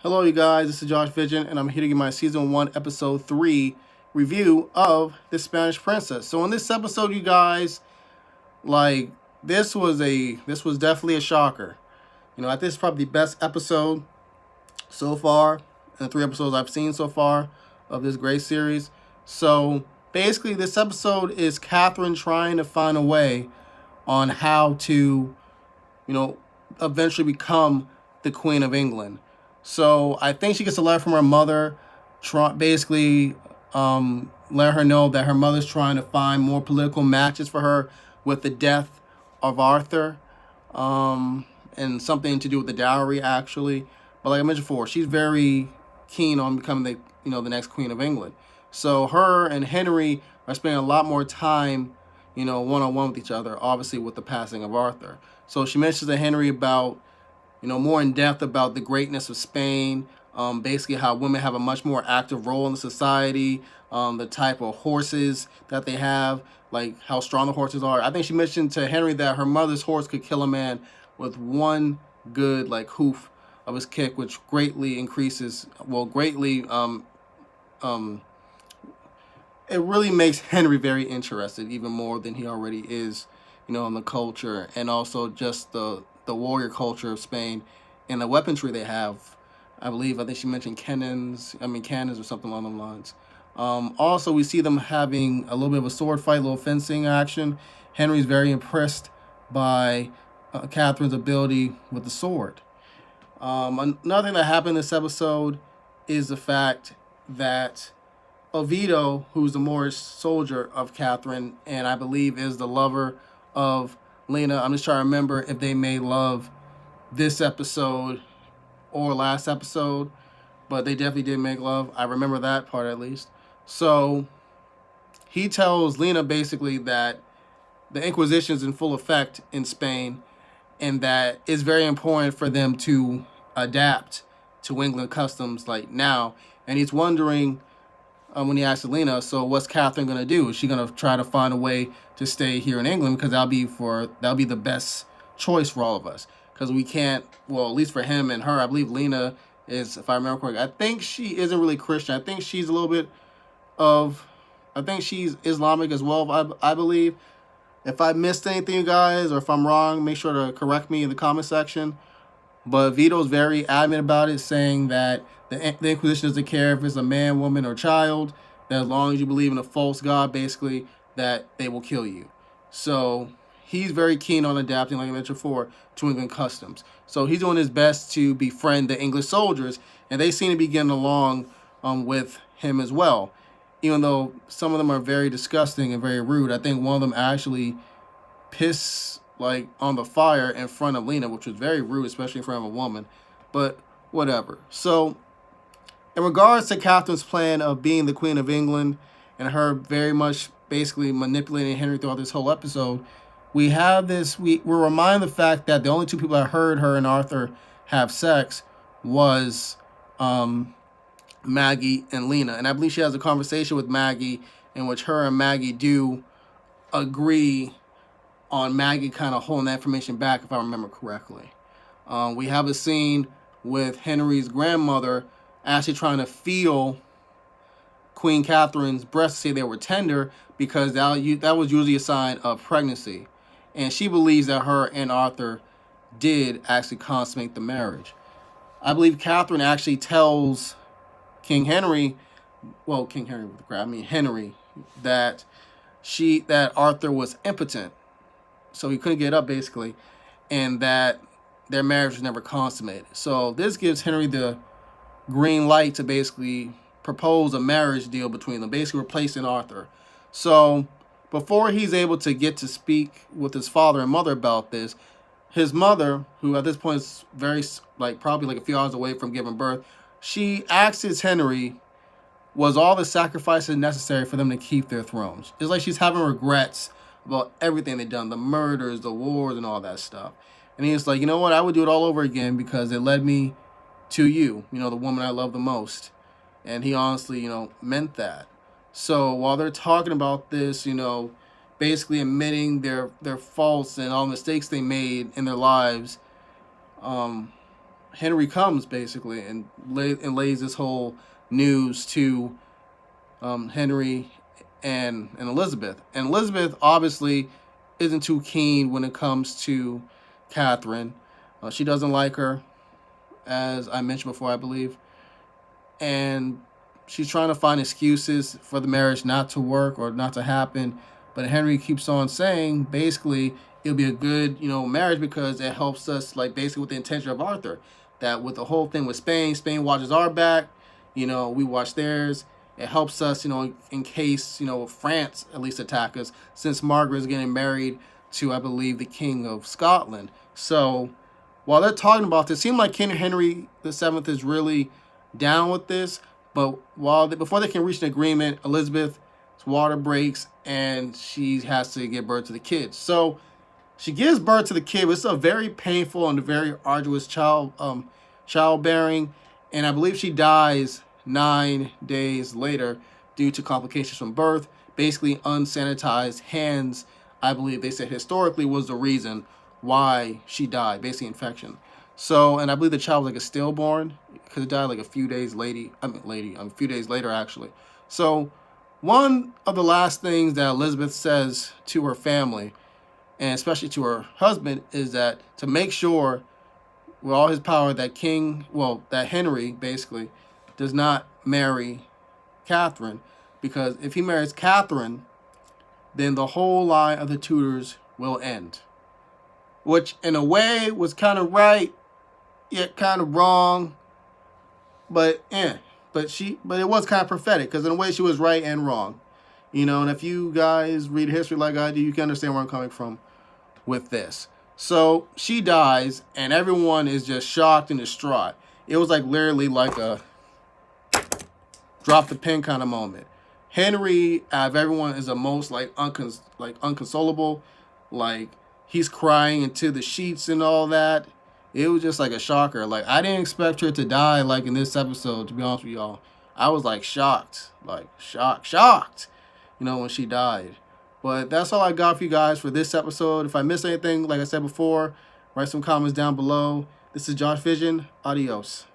Hello, you guys. This is Josh Vision, and I'm here to give my season 1, episode 3 review of The Spanish Princess. So, in this episode, you guys, like, this was definitely a shocker. I think it's probably the best episode so far, in the 3 episodes I've seen so far of this great series. So, basically, this episode is Catherine trying to find a way on how to, you know, eventually become the Queen of England. So I think she gets a letter from her mother, basically let her know that her mother's trying to find more political matches for her with the death of Arthur, and something to do with the dowry actually. But like I mentioned before, she's very keen on becoming the next Queen of England. So her and Henry are spending a lot more time, one on one with each other. Obviously, with the passing of Arthur. So she mentions to Henry about, more in depth about the greatness of Spain. Basically, how women have a much more active role in the society. The type of horses that they have, like how strong the horses are. I think she mentioned to Henry that her mother's horse could kill a man with one good like hoof of his kick, which greatly increases, greatly um, it really makes Henry very interested, even more than he already is, in the culture and also just the warrior culture of Spain and the weaponry they have. I think she mentioned cannons or something along those lines. Also, we see them having a little bit of a sword fight, a little fencing action. Henry's very impressed by Catherine's ability with the sword. Another thing that happened in this episode is the fact that Oviedo, who's the Moorish soldier of Catherine, and I believe is the lover of Lena. I'm just trying to remember if they made love this episode or last episode, but they definitely did make love. I remember that part at least. So he tells Lena basically that the Inquisition is in full effect in Spain and that it's very important for them to adapt to England customs like now. And he's wondering, when he asked Selena, so what's Catherine gonna do? Is she gonna try to find a way to stay here in England because that'll be the best choice for all of us because we can't. Well, at least for him and her, I believe Lena is, if I remember correctly, I think she isn't really Christian. I think she's a little bit of, I think she's Islamic as well. I believe. If I missed anything, you guys, or if I'm wrong, make sure to correct me in the comment section. But Vito's very adamant about it, saying that the Inquisition doesn't care if it's a man, woman, or child, that as long as you believe in a false god, basically, that they will kill you. So he's very keen on adapting, like I mentioned before, to England customs. So he's doing his best to befriend the English soldiers, and they seem to be getting along with him as well. Even though some of them are very disgusting and very rude, I think one of them actually piss like on the fire in front of Lena, which was very rude, especially in front of a woman. But whatever. So, in regards to Catherine's plan of being the Queen of England and her very much basically manipulating Henry throughout this whole episode, we have this. We're reminded of the fact that the only two people that heard her and Arthur have sex was Maggie and Lena, and I believe she has a conversation with Maggie in which her and Maggie do agree on Maggie kind of holding that information back, if I remember correctly. We have a scene with Henry's grandmother actually trying to feel Queen Catherine's breasts to say they were tender because that was usually a sign of pregnancy. And she believes that her and Arthur did actually consummate the marriage. I believe Catherine actually tells King Henry, King Henry with the crowd, I mean Henry, that that Arthur was impotent, so he couldn't get up basically, and that their marriage was never consummated. So this gives Henry the green light to basically propose a marriage deal between them, basically replacing Arthur. So before he's able to get to speak with his father and mother about this, his mother, who at this point is very probably like a few hours away from giving birth, she asks Henry, was all the sacrifices necessary for them to keep their thrones? It's like she's having regrets about everything they've done, the murders, the wars, and all that stuff. And he's like, you know what? I would do it all over again because it led me to you, the woman I love the most. And he honestly, meant that. So while they're talking about this, basically admitting their faults and all the mistakes they made in their lives, Henry comes basically and lays this whole news to Henry and Elizabeth. And Elizabeth obviously isn't too keen when it comes to Catherine. She doesn't like her, as I mentioned before, I believe. And she's trying to find excuses for the marriage not to work or not to happen. But Henry keeps on saying, basically, it'll be a good, marriage because it helps us, like, basically with the intention of Arthur. That with the whole thing with Spain, Spain watches our back, we watch theirs. It helps us, in case, France at least attack us, since Margaret is getting married to, I believe, the King of Scotland. So while they're talking about this, it seems like King Henry VII is really down with this. But before they can reach an agreement, Elizabeth's water breaks and she has to give birth to the kid. So she gives birth to the kid. It's a very painful and a very arduous childbearing, and I believe she dies 9 days later due to complications from birth. Basically, unsanitized hands, I believe they said historically, was the reason why she died. Basically, infection. So, and I believe the child was like a stillborn because it died like a few days later. A few days later, actually. So, one of the last things that Elizabeth says to her family, and especially to her husband, is that to make sure with all his power that Henry basically does not marry Catherine, because if he marries Catherine, then the whole line of the Tudors will end. Which in a way was kind of right, yet kind of wrong, but it was kind of prophetic, because in a way she was right and wrong. And if you guys read history like I do, you can understand where I'm coming from with this. So she dies, and everyone is just shocked and distraught. It was like literally like a drop the pin kind of moment. Henry, out of everyone, is the most unconsolable. Like, he's crying into the sheets and all that. It was just like a shocker. Like, I didn't expect her to die like in this episode, to be honest with y'all. I was like shocked. Like shocked, when she died. But that's all I got for you guys for this episode. If I missed anything, like I said before, write some comments down below. This is Josh Vision. Adios.